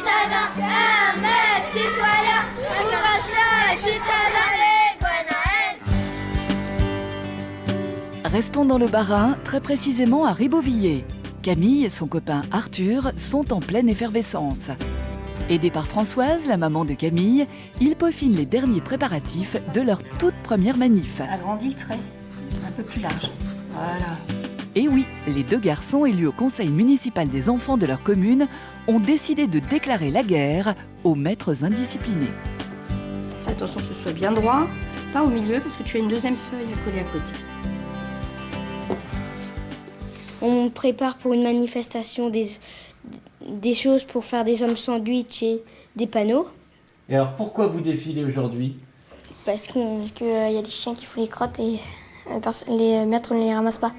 citadin, un maître citoyen, ouvre chaque citadin. Allez, bonne Noël. Restons dans le Bas-Rhin, très précisément à Ribeauvillé. Camille et son copain Arthur sont en pleine effervescence. Aidés par Françoise, la maman de Camille, ils peaufinent les derniers préparatifs de leur toute première manif. Agrandis le trait, un peu plus large. Voilà. Et oui, les deux garçons élus au conseil municipal des enfants de leur commune ont décidé de déclarer la guerre aux maîtres indisciplinés. Attention que ce soit bien droit, pas au milieu parce que tu as une deuxième feuille à coller à côté. On prépare pour une manifestation des choses pour faire des hommes sandwich et des panneaux. Et alors pourquoi vous défilez aujourd'hui? Parce qu'il y a des chiens qui font les crottes et les maîtres ne les ramassent pas.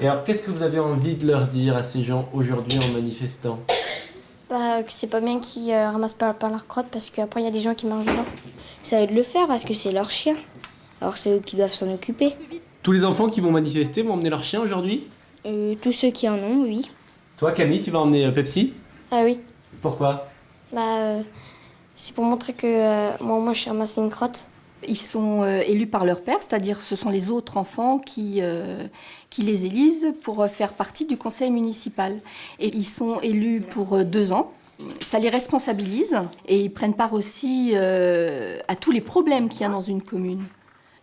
Et alors qu'est-ce que vous avez envie de leur dire à ces gens aujourd'hui en manifestant? Que c'est pas bien qu'ils ramassent pas leurs crottes parce qu'après il y a des gens qui marchent dedans. C'est à eux de le faire parce que c'est leur chien. Alors c'est eux qui doivent s'en occuper. Tous les enfants qui vont manifester vont emmener leur chien aujourd'hui? Tous ceux qui en ont, oui. Toi Camille, tu vas emmener Pepsi? Ah oui. Pourquoi? C'est pour montrer que moi je suis ramassé une crotte. Ils sont élus par leur père, c'est-à-dire ce sont les autres enfants qui les élisent pour faire partie du conseil municipal. Et ils sont élus pour 2 ans. Ça les responsabilise et ils prennent part aussi à tous les problèmes qu'il y a dans une commune.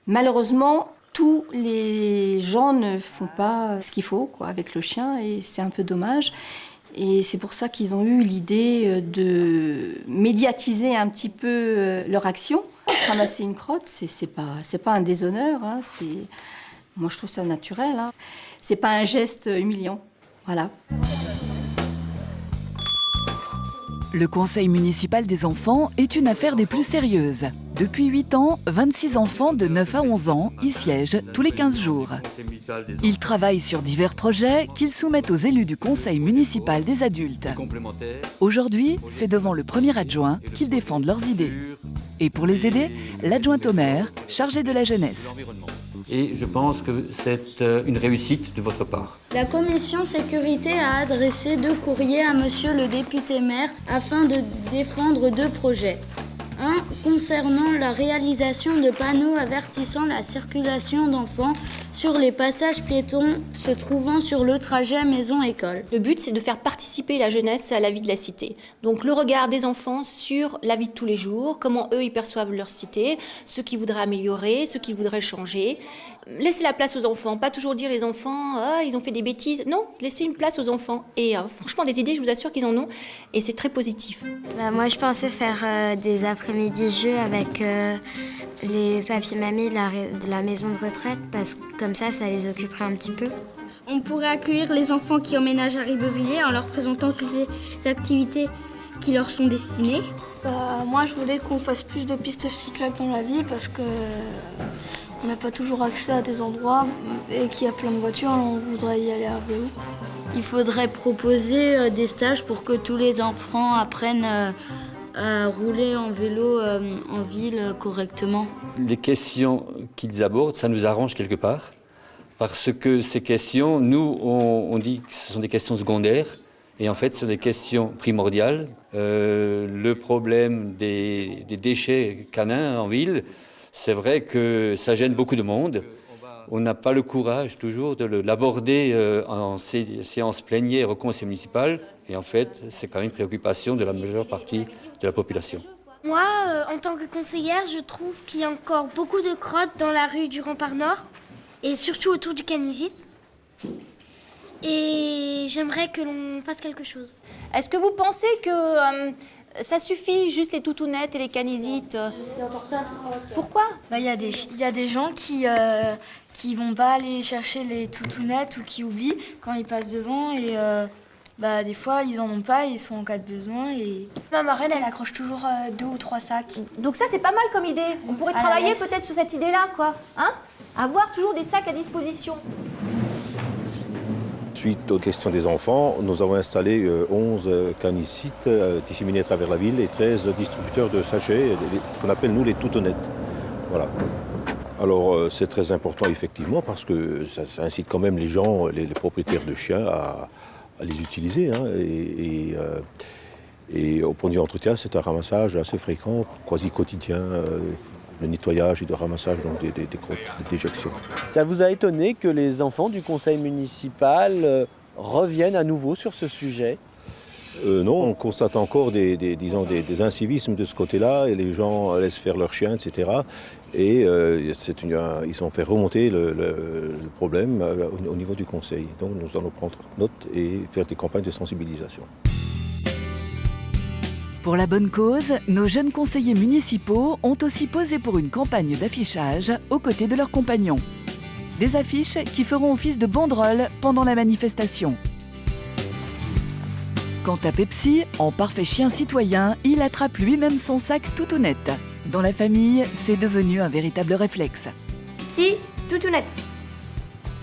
Malheureusement, tous les gens ne font pas ce qu'il faut avec le chien et c'est un peu dommage. Et c'est pour ça qu'ils ont eu l'idée de médiatiser un petit peu leur action. Ramasser une crotte, c'est pas un déshonneur. Hein, moi, je trouve ça naturel. Hein. C'est pas un geste humiliant. Voilà. Le conseil municipal des enfants est une affaire des plus sérieuses. Depuis 8 ans, 26 enfants de 9 à 11 ans y siègent tous les 15 jours. Ils travaillent sur divers projets qu'ils soumettent aux élus du conseil municipal des adultes. Aujourd'hui, c'est devant le premier adjoint qu'ils défendent leurs idées. Et pour les aider, l'adjointe au maire, chargée de la jeunesse. Et je pense que c'est une réussite de votre part. La commission sécurité a adressé 2 courriers à monsieur le député maire afin de défendre 2 projets. Un concernant la réalisation de panneaux avertissant la circulation d'enfants sur les passages piétons se trouvant sur le trajet maison-école. Le but, c'est de faire participer la jeunesse à la vie de la cité. Donc le regard des enfants sur la vie de tous les jours, comment eux ils perçoivent leur cité, ce qu'ils voudraient améliorer, ce qu'ils voudraient changer. Laisser la place aux enfants, pas toujours dire les enfants, ils ont fait des bêtises. Non, laisser une place aux enfants. Et franchement, des idées, je vous assure qu'ils en ont. Et c'est très positif. Moi, je pensais faire des après-midi jeux avec les papis-mamies de la maison de retraite parce que comme ça les occuperait un petit peu. On pourrait accueillir les enfants qui emménagent à Ribeauvillé en leur présentant toutes les activités qui leur sont destinées. Moi, je voulais qu'on fasse plus de pistes cyclables dans la ville parce que on n'a pas toujours accès à des endroits et qu'il y a plein de voitures, on voudrait y aller à vélo. Il faudrait proposer des stages pour que tous les enfants apprennent à rouler en vélo en ville correctement. Les questions qu'ils abordent, ça nous arrange quelque part. Parce que ces questions, nous, on dit que ce sont des questions secondaires. Et en fait, ce sont des questions primordiales. Le problème des déchets canins en ville, c'est vrai que ça gêne beaucoup de monde. On n'a pas le courage toujours de l'aborder en séance plénière au conseil municipal. Et en fait, c'est quand même une préoccupation de la majeure partie de la population. Moi, en tant que conseillère, je trouve qu'il y a encore beaucoup de crottes dans la rue du Rempart Nord et surtout autour du Canisite. Et j'aimerais que l'on fasse quelque chose. Est-ce que vous pensez que ça suffit, juste les toutounettes et les canisites? Pourquoi? Il y a des gens qui vont pas aller chercher les toutounettes ou qui oublient quand ils passent devant et des fois ils en ont pas, ils sont en cas de besoin et... Ma marraine, elle accroche toujours 2 ou 3 sacs. Donc ça, c'est pas mal comme idée. On pourrait travailler peut-être sur cette idée-là, quoi. Hein? Avoir toujours des sacs à disposition. Suite aux questions des enfants, nous avons installé 11 canicites disséminés à travers la ville et 13 distributeurs de sachets, qu'on appelle nous les toutounettes. Voilà. Alors c'est très important effectivement parce que ça incite quand même les gens, les propriétaires de chiens à les utiliser. Hein, Et au point de vue entretien, c'est un ramassage assez fréquent, quasi quotidien, le nettoyage et le ramassage donc, des crottes, des déjections. Ça vous a étonné que les enfants du conseil municipal reviennent à nouveau sur ce sujet ? Non, on constate encore des incivismes de ce côté-là, et les gens laissent faire leurs chiens, etc. Et ils ont fait remonter le problème au niveau du conseil. Donc nous allons prendre note et faire des campagnes de sensibilisation. Pour la bonne cause, nos jeunes conseillers municipaux ont aussi posé pour une campagne d'affichage aux côtés de leurs compagnons. Des affiches qui feront office de banderoles pendant la manifestation. Quant à Pepsi, en parfait chien citoyen, il attrape lui-même son sac toutounette. Dans la famille, c'est devenu un véritable réflexe. Pepsi, toutounette.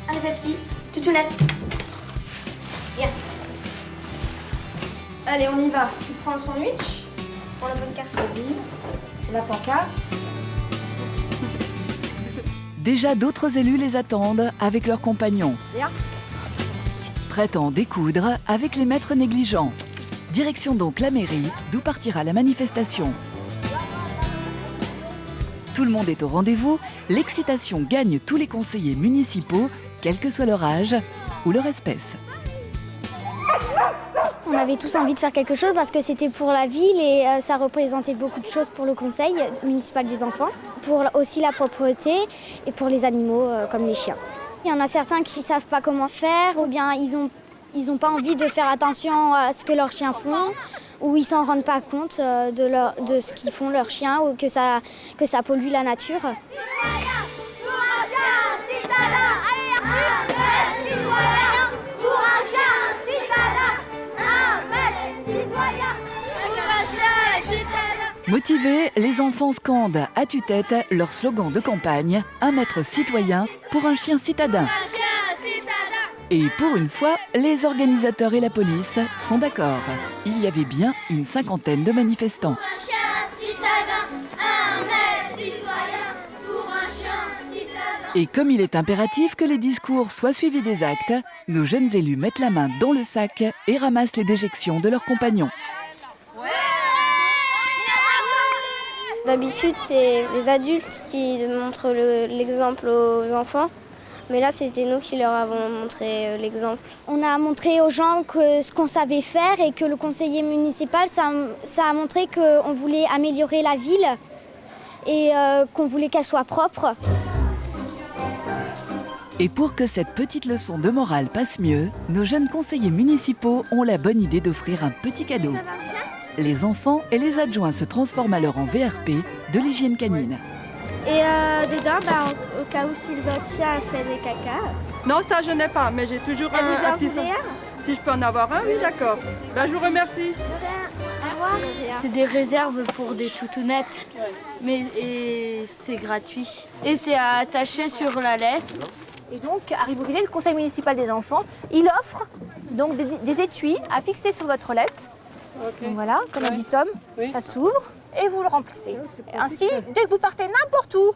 Allez Pepsi, toutounette. Viens. Allez, on y va. Tu prends le sandwich. Prends la bonne carte. Vas-y. La pancarte. Déjà d'autres élus les attendent avec leurs compagnons. Viens. Prêts à en découdre avec les maîtres négligents. Direction donc la mairie, d'où partira la manifestation. Tout le monde est au rendez-vous, l'excitation gagne tous les conseillers municipaux, quel que soit leur âge ou leur espèce. On avait tous envie de faire quelque chose parce que c'était pour la ville et ça représentait beaucoup de choses pour le conseil municipal des enfants, pour aussi la propreté et pour les animaux comme les chiens. Il y en a certains qui ne savent pas comment faire ou bien ils ont pas envie de faire attention à ce que leurs chiens font ou ils s'en rendent pas compte de ce qu'ils font leurs chiens ou que ça pollue la nature. Motivés, les enfants scandent à tue-tête leur slogan de campagne « Un maître citoyen pour un chien citadin ». Et pour une fois, les organisateurs et la police sont d'accord. Il y avait bien une 50aine de manifestants. Et comme il est impératif que les discours soient suivis des actes, nos jeunes élus mettent la main dans le sac et ramassent les déjections de leurs compagnons. D'habitude, c'est les adultes qui montrent l'exemple aux enfants. Mais là, c'était nous qui leur avons montré l'exemple. On a montré aux gens ce qu'on savait faire et que le conseiller municipal, ça a montré qu'on voulait améliorer la ville et qu'on voulait qu'elle soit propre. Et pour que cette petite leçon de morale passe mieux, nos jeunes conseillers municipaux ont la bonne idée d'offrir un petit cadeau. Les enfants et les adjoints se transforment alors en VRP de l'hygiène canine. Et dedans, au cas où si votre chien fait des caca. Non, ça je n'ai pas, mais j'ai toujours un petit... Si je peux en avoir un, oui, d'accord. Ben, je vous remercie. C'est des réserves pour des toutounettes, et c'est gratuit. Et c'est à attacher sur la laisse. Et donc, à Ribeauvillé, le conseil municipal des enfants, il offre donc des étuis à fixer sur votre laisse. Okay. Donc voilà, comme a dit Tom, ça s'ouvre et vous le remplissez. Ainsi, dès que vous partez n'importe où,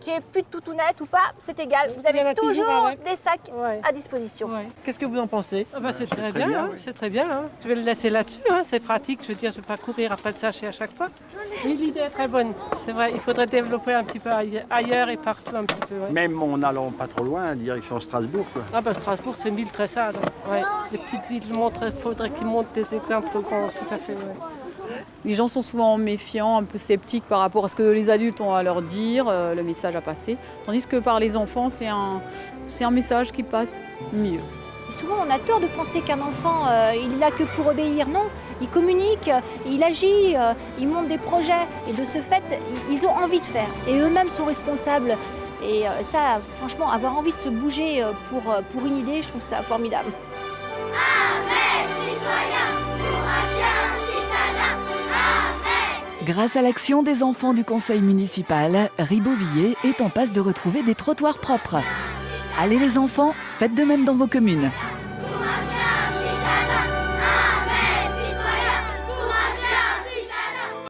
qu'il n'y ait plus de toutounette ou pas, c'est égal. Vous avez toujours des sacs à disposition. Qu'est-ce que vous en pensez ? C'est très bien, hein, c'est très bien. Hein. Je vais le laisser là-dessus, hein, c'est pratique. Je veux dire, je ne vais pas courir après le sachet à chaque fois. Oui, l'idée est très bonne. C'est vrai, il faudrait développer un petit peu ailleurs et partout un petit peu. Ouais. Même en n'allant pas trop loin, direction Strasbourg. Quoi. Strasbourg, c'est une ville très sale. Hein. Ouais. Les petites villes, il faudrait qu'ils montrent des exemples grands, tout à fait. Ouais. Les gens sont souvent méfiants, un peu sceptiques par rapport à ce que les adultes ont à leur dire, le message à passer. Tandis que par les enfants, c'est un message qui passe mieux. Et souvent, on a tort de penser qu'un enfant, il n'a que pour obéir. Non, il communique, il agit, il monte des projets. Et de ce fait, ils ont envie de faire. Et eux-mêmes sont responsables. Et ça, franchement, avoir envie de se bouger pour une idée, je trouve ça formidable. Grâce à l'action des enfants du conseil municipal, Ribeauvillé est en passe de retrouver des trottoirs propres. Allez les enfants, faites de même dans vos communes.